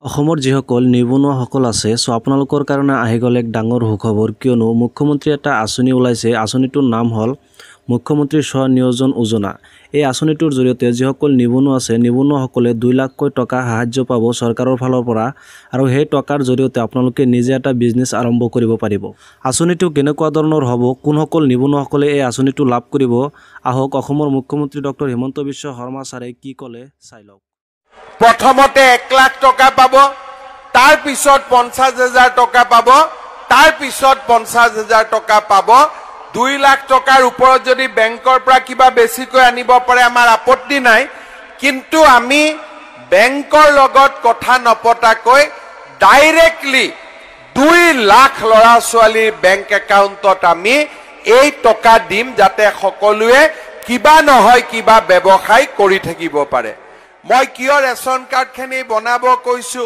অসমৰ যিসকল নিবনুৱাসকল আছে আপোনালোকৰ কাৰণে আহি গ'ল এক ডাঙৰ সুখবৰ কিয়নো মুখ্যমন্ত্ৰী এটা আঁচনি ওলাইছে। আঁচনিটোৰ নাম হ'ল মুখ্যমন্ত্ৰী স্বনিয়োজন যোজনা। এই আঁচনিটোৰ জৰিয়তে যিসকল নিবনুৱা আছে নিবনুৱাসকলে 2 লাখকৈ টকা সাহায্য পাব চৰকাৰৰ ফালৰ পৰা আৰু সেই টকাৰ জৰিয়তে আপোনালোকে নিজে এটা বিজনেছ আৰম্ভ কৰিব পাৰিব। আঁচনিটো কেনেকুৱা ধৰণৰ হ'ব, কোনসকল নিবনুৱাসকলে এই আঁচনিটো লাভ কৰিব, আহক অসমৰ মুখ্যমন্ত্ৰী ডক্টৰ হিমন্ত বিশ্ব শৰ্মা ছাৰে কি ক'লে চাই লওক। প্ৰথমতে 1 লাখ টকা পাব, তাৰ পিছত 50,000 টকা পাব, তাৰ পিছত 50,000 টকা পাব। 2 লাখ টকাৰ ওপৰত যদি বেংকৰ পৰা কিবা বেছিকৈ আনিব পাৰে আমাৰ আপত্তি নাই, কিন্তু আমি বেংকৰ লগত কথা নপতাকৈ ডাইৰেক্টলি 2 লাখ ল'ৰা ছোৱালীৰ বেংক একাউণ্টত আমি এই টকা দিম যাতে সকলোৱে কিবা নহয় কিবা ব্যৱসায় কৰি থাকিব পাৰে। মই কিয় ৰেচন কাৰ্ডখিনি বনাব কৈছো,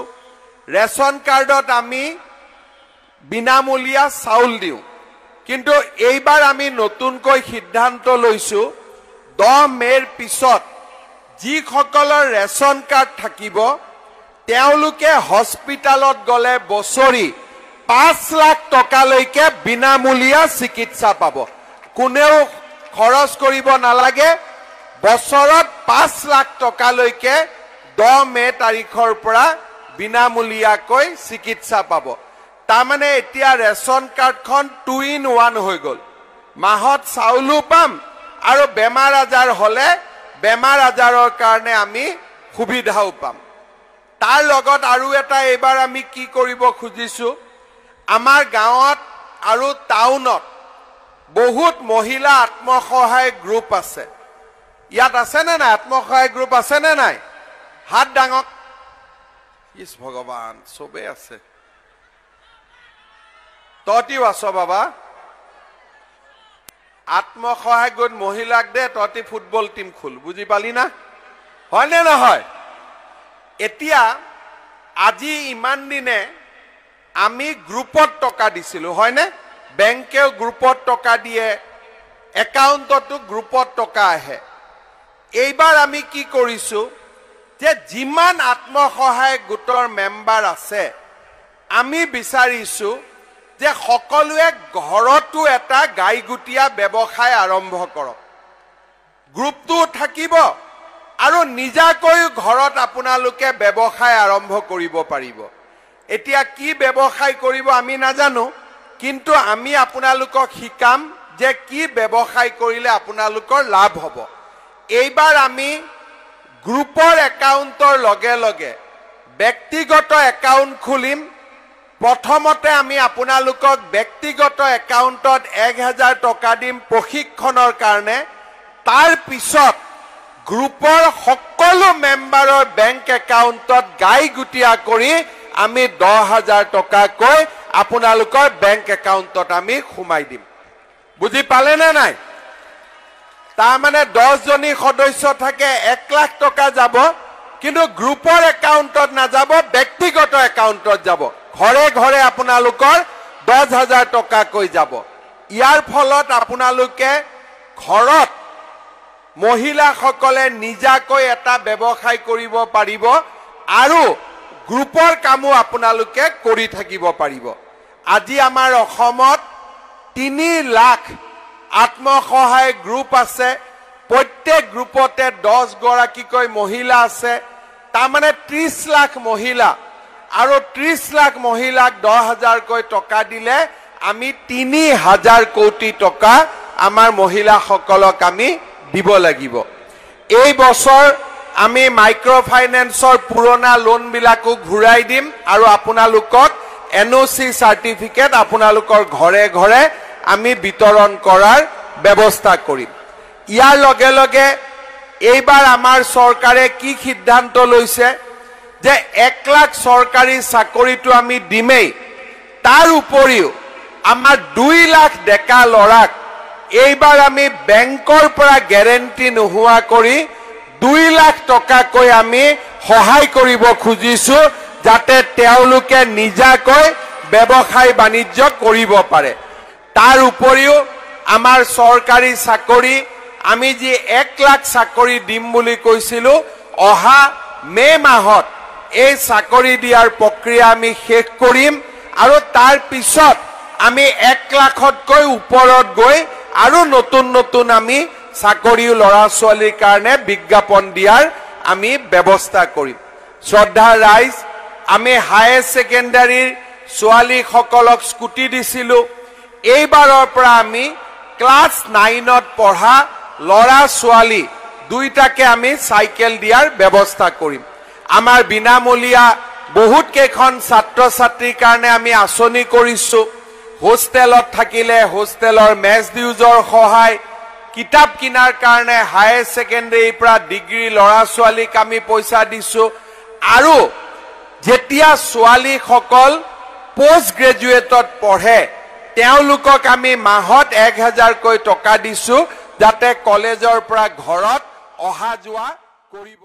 ৰেচন কাৰ্ডত আমি বিনামূলীয়া চাউল দিওঁ, কিন্তু এইবাৰ আমি নতুনকৈ সিদ্ধান্ত লৈছো 10 মেৰ পিছত যিসকলৰ ৰেচন কাৰ্ড থাকিব তেওঁলোকে হস্পিটালত গ'লে বছৰি 5 লাখ টকালৈকে বিনামূলীয়া চিকিৎসা পাব। কোনেও খৰচ কৰিব নালাগে। বছৰত 5 লাখ টকালৈকে 10 মে তাৰিখৰ পৰা বিনামূলীয়াকৈ চিকিৎসা পাব। তাৰমানে এতিয়া ৰেচন কাৰ্ডখন 2 in 1 হৈ গ'ল। মাহত চাউলো পাম আৰু বেমাৰ আজাৰ হ'লে বেমাৰ আজাৰৰ কাৰণে আমি সুবিধাও পাম। তাৰ লগত আৰু এটা এইবাৰ আমি কি কৰিব খুজিছো, আমাৰ গাঁৱত আৰু টাউনত বহুত মহিলা আত্মসহায়ক গ্ৰুপ আছে। ইয়াত আছে নে নাই আত্মসহায়ক গ্ৰুপ আছে নে নাই? হাত ডাঙক। ইছ ভগৱান, চবে আছে। তহঁতিও আছ বাবা। আত্মসহায়ক গোট মহিলাক দে, তহঁতি ফুটবল টিম খোল, বুজি পালি না? হয়নে নহয়? এতিয়া আজি ইমান দিনে আমি গ্ৰুপত টকা দিছিলো, হয়নে? বেংকেও গ্ৰুপত টকা দিয়ে, একাউণ্টতো গ্ৰুপত টকা আহে। এইবাৰ আমি কি কৰিছো যে যিমান আত্মসহায়ক গোটৰ মেম্বাৰ আছে আমি বিচাৰিছো যে সকলোৱে ঘৰতো এটা গাইগুটীয়া ব্যৱসায় আৰম্ভ কৰক। গ্ৰুপটো থাকিব আৰু নিজাকৈ ঘৰত আপোনালোকে ব্যৱসায় আৰম্ভ কৰিব পাৰিব। এতিয়া কি ব্যৱসায় কৰিব আমি নাজানো, কিন্তু আমি আপোনালোকক শিকাম যে কি ব্যৱসায় কৰিলে আপোনালোকৰ লাভ হ'ব। এইবাৰ আমি গ্ৰুপৰ একাউণ্টৰ লগে লগে ব্যক্তিগত একাউণ্ট খুলিম। প্ৰথমতে আমি আপোনালোকক ব্যক্তিগত একাউণ্টত 1000 টকা দিম প্ৰশিক্ষণৰ কাৰণে। তাৰ পিছত গ্ৰুপৰ সকলো মেম্বাৰৰ বেংক একাউণ্টত গাইগুটীয়া কৰি আমি 10,000 টকাকৈ আপোনালোকৰ বেংক একাউণ্টত আমি সোমাই দিম। বুজি পালে নে নাই? তাৰমানে 10 জনী সদস্য থাকে, 1 লাখ টকা যাব, কিন্তু গ্ৰুপৰ একাউণ্টত নাযাব, ব্যক্তিগত একাউণ্টত যাব। ঘৰে ঘৰে আপোনালোকৰ 10,000 টকাকৈ যাব। ইয়াৰ ফলত আপোনালোকে ঘৰত মহিলাসকলে নিজাকৈ এটা ব্যৱসায় কৰিব পাৰিব আৰু গ্ৰুপৰ কামো আপোনালোকে কৰি থাকিব পাৰিব। আজি আমাৰ অসমত 3 লাখ আত্মসহায়ক গ্ৰুপ আছে। প্ৰত্যেক গ্ৰুপতে 10 গৰাকীকৈ মহিলা আছে। তাৰমানে 30 লাখ মহিলা আৰু 30 লাখ মহিলাক 10,000কৈ টকা দিলে আমি 3,000 কোটি টকা আমাৰ মহিলাসকলক আমি দিব লাগিব। এই বছৰ আমি মাইক্ৰ ফাইনেন্সৰ পুৰণা লোনবিলাকো ঘূৰাই দিম আৰু আপোনালোকক NOC চাৰ্টিফিকেট আপোনালোকৰ ঘৰে ঘৰে আমি বিতৰণ কৰাৰ ব্যৱস্থা কৰিম। ইয়াৰ লগে লগে এইবাৰ আমাৰ চৰকাৰে কি সিদ্ধান্ত লৈছে যে 1 লাখ চৰকাৰী চাকৰিটো আমি দিমেই, তাৰ উপৰিও আমাৰ 2 লাখ ডেকা ল'ৰাক এইবাৰ আমি বেংকৰ পৰা গ্যাৰেণ্টি নোহোৱা কৰি 2 লাখ টকাকৈ আমি সহায় কৰিব খুজিছো যাতে তেওঁলোকে নিজাকৈ ব্যৱসায় বাণিজ্য কৰিব পাৰে। তাৰ উপৰিও আমাৰ চৰকাৰী চাকৰি আমি যি 1 লাখ চাকৰি দিম বুলি কৈছিলো, অহা মে মাহত এই চাকৰি দিয়াৰ প্ৰক্ৰিয়া আমি শেষ কৰিম আৰু তাৰ পিছত আমি 1 লাখতকৈ ওপৰত গৈ আৰু নতুন নতুন আমি চাকৰি ল'ৰা ছোৱালীৰ কাৰণে বিজ্ঞাপন দিয়াৰ আমি ব্যৱস্থা কৰিম শ্ৰদ্ধা ৰাইজ আমি হায়াৰ সেকেন্ডাৰীৰ ছোৱালীসকলক স্কুটি দিছিলো এইবাৰৰ পৰা আমি ক্লাছ 9ত পঢ়া ল'ৰা ছোৱালী দুইটাকে আমি সাইকেল দিয়াৰ ব্যৱস্থা কৰিম আমাৰ বিনামূলীয়া বহুত কেইখন ছাত্ৰ ছাত্ৰীৰ কাৰণে আমি আঁচনি কৰিছো হোষ্টেলত থাকিলে হোষ্টেলৰ মেছ ডিউজৰ সহায় কিতাপ কিনাৰ কাৰণে হায়াৰ সেকেন্ডাৰীৰ পৰা ডিগ্ৰী ল'ৰা ছোৱালীক আমি পইচা দিছো আৰু যেতিয়া ছোৱালীসকল পোষ্ট গ্ৰেজুৱেটত পঢ়ে তেওঁলোকক আমি মাহত 1000 কৈ টকা দিছো যাতে কলেজৰ পৰা ঘৰত অহা যোৱা কৰিব